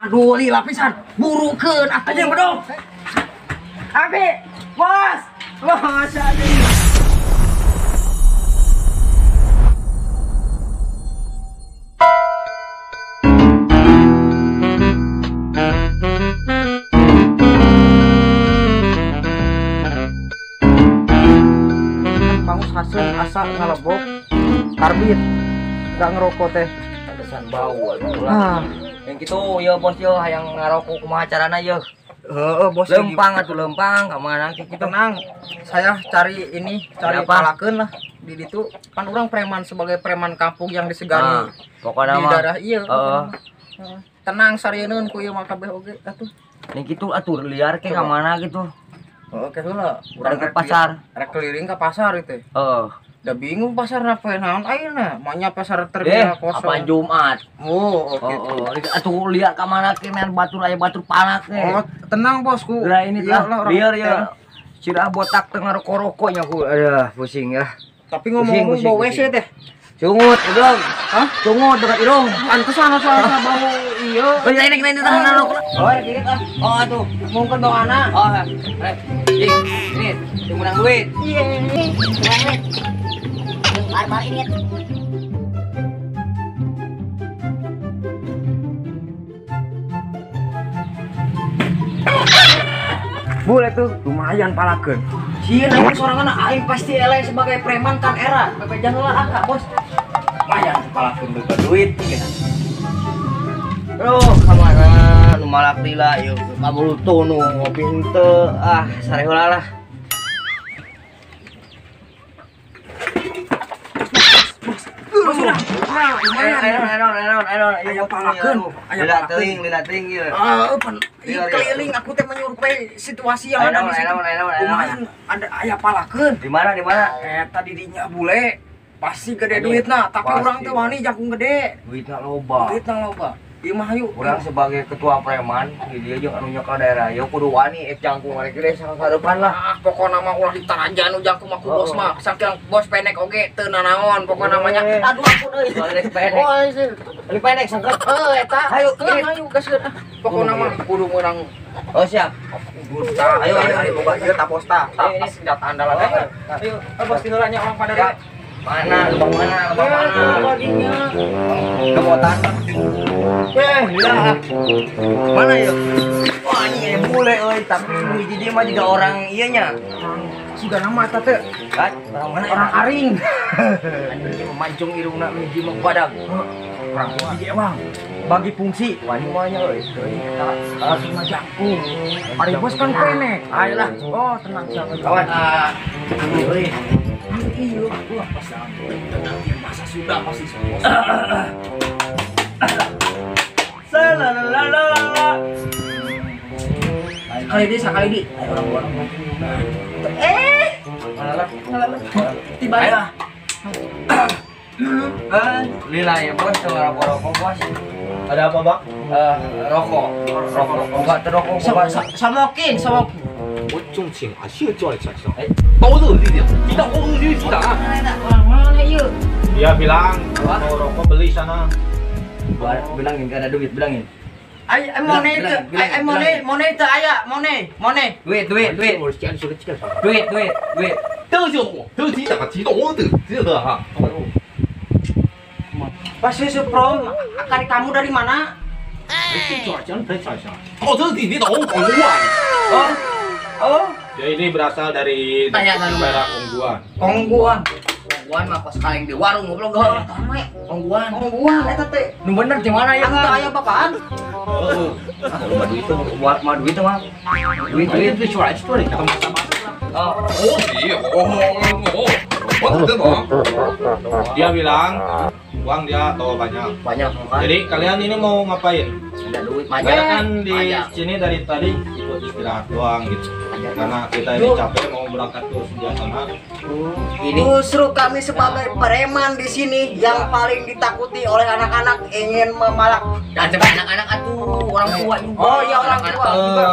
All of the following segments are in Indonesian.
Aduh, li lapisan. Burukeun atuh jeung bedog. Abi, bos. Bos Abi. Bangus hasil asa ngalebok. Karbit. Enggak ngerokok teh. Pantesan bau atuh. Yang gitu ya bos yo hayang ngarokok kumaha carana yo. Bos Lempang atuh lempang ka mana kitu. tenang. Saya cari palakeun lah di ditu. Kan orang preman sebagai preman kampung yang disegani. Pokokna Di mah. daerah ieu. Heeh. Tenang sarieun ku ieu mah kabeh oge atuh. Ning kitu atuh liar ke ka mana gitu. Oke heula. Urang ke pasar. Rek keliling ke pasar itu. Heeh. Udah bingung pasar apa naon ayeuna? Manya pasar terminal kosong. Apa Jumat? Oh, oke. Atuh liar ka mana ke men batur aya batur panak teh. Oh, tenang bosku. Geura ini Iya, tah orang liar ya. teh. Sira botak teu ngarokok-rokoknya ku. Aduh, pusing ya. Tapi ngomong-ngomong Pusing, bau pusing. WC teh. Cungut, irung. Hah? Cungut dekat irung. Pantesan soalnya bau ieu. Oh, ini tahan rokok. Oh, kirit ah. Oh, atuh. Mungkin bau anak. Oh, ini menang duit. Iya. Barbar ini. Boleh tuh, lumayan palakeun. Sieun aing sorangan aing pasti eleh sebagai preman kan era. Bebejan heula angka, Bos. Lumayan palakeun teu duit gitu. Aduh, kamana nu malak lila yeuh. Kamu lu tuh nu ngopi henteu. Ah, sare heula lah. Aya palakeun, aya palakeun. Lila teuing ieu. Keliling aku teh menyurupai situasi yang ada di situ. Lumayan ada aya palakeun. Di mana? Eta di dinya bule. Pasti gede duitna, tapi Pasti. urang teh wani jakung gede. Duitna loba. Duitna loba. Ieu mah hayu. Urang sebagai ketua preman di dieu jeung anu nyoka daerah yeuh kudu wani jangkung rek gede sareng-sareupan lah. Pokokna mah ulah ditarajan nu jangkung mah ku bos mah. Saking bos pendek oge teu nanaon pokokna namanya. Aduh ampun euy. Soalnya pendek. Oh, ieu. Lebih pendek sangkat. Eta. Ayo, Hayu gaskeun. Pokokna mah kudu meunang. Oh siap. Ayo boga ieu ta bos ta. Ini Senjata andalan. Ayo, bos tinggalnya orang pada Ya. Mana? Lubang mana? baginya. Kemotan. Hilang. Mana ya? Wah, ini bule euy, tapi hiji dia mah juga orang ieu nya. Sudah nama eta teh. Kan? Orang mana? Orang aring. Anjing memancung irungna hiji mah badag. Orang hiji emang bagi fungsi. Wani mah nya euy. Langsung jangkung. Ari bos kan pendek. Ayolah. Oh, tenang siapa Kawan. Euy. Iya, gua pasti tenang masa sudah pasti bos. Salalala. Sekali di. Ayo orang-orang tiba ya. Lila ya bos, rokok bos. Ada apa bang? Rokok. Enggak terokok. Samokin. 我钟情啊，谢叫你产生。哎，包子弟弟，你到公司去抵挡。 Orang mana yuk? Dia bilang mau rokok beli sana. Bilangin gak ada duit, bilangin. Ay money teu aya, money. Duit. 我家里说的这个啥？ Duit. 都是我，都是打激动我的，这个哈。 Pas Suprom, akar kamu dari mana? jangan percaya. Oh,这是弟弟的红光啊。 Oh, Ya ini berasal dari Tanya, daerah Kongguan. Kongguan. Kongguan mah pas kaling di warung ngobrol gak tame. Kongguan. Kongguan eta teh. Nu bener di mana ya? Anta aya bapaan? Oh, Mah duit tuh, buat mah duit mah. Duit. 最出来说的，干嘛干嘛？ Oh, Dia bilang uang dia tahu banyak. banyak kan. Jadi kalian ini mau ngapain? Ada duit Saya banyak. kan di Banyak. sini dari tadi ikut istirahat doang gitu. Karena kita ini capek mau berangkat terus dia sana. Ini Justru kami sebagai preman di sini yang paling ditakuti oleh anak-anak ingin memalak. dan coba anak-anak atuh orang tua tua juga. Oh iya orang tua juga.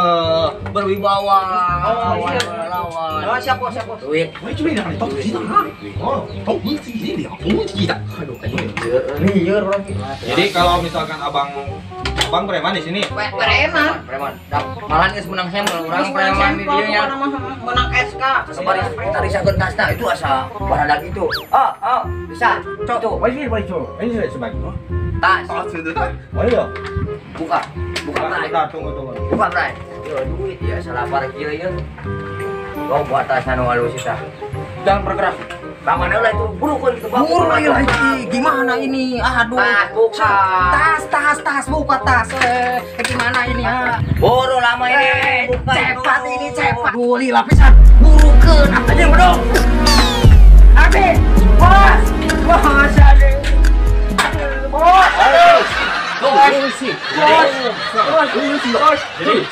Berwibawa. Oh, iya. Lawan. Oh, siapa? Duit. Aduh, liar orang ini. Jadi kalau misalkan abang preman di sini. Preman. Malah geus menang sampel orang preman di dieu nya. Menang SK. Kemarin tadi sakeun tasna itu asa baradak itu. Bisa. Tuh. Ini sebagai. Tas. Oh iya. Buka. Buka, Bray. Bentar, tunggu. Buka, Bray. Yo, duit ya salah parkir ya. Kau buat tas anu halus kita. Jangan bergerak. Bagaimana lah itu? Buru kau itu bang. Murah lagi. Gimana ini? Aduh. Tas, buka. Tas, buka tas. Gimana ini? Buru lama ini. Cepat ini, cepat. Guli lapisan. Burukeun apa aja dong. Abi, bos. Bos ada. Bos. Jadi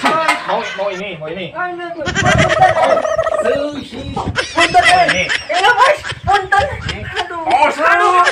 mau ini. Punten ini. Iya, Bos. Punten. Aduh. No.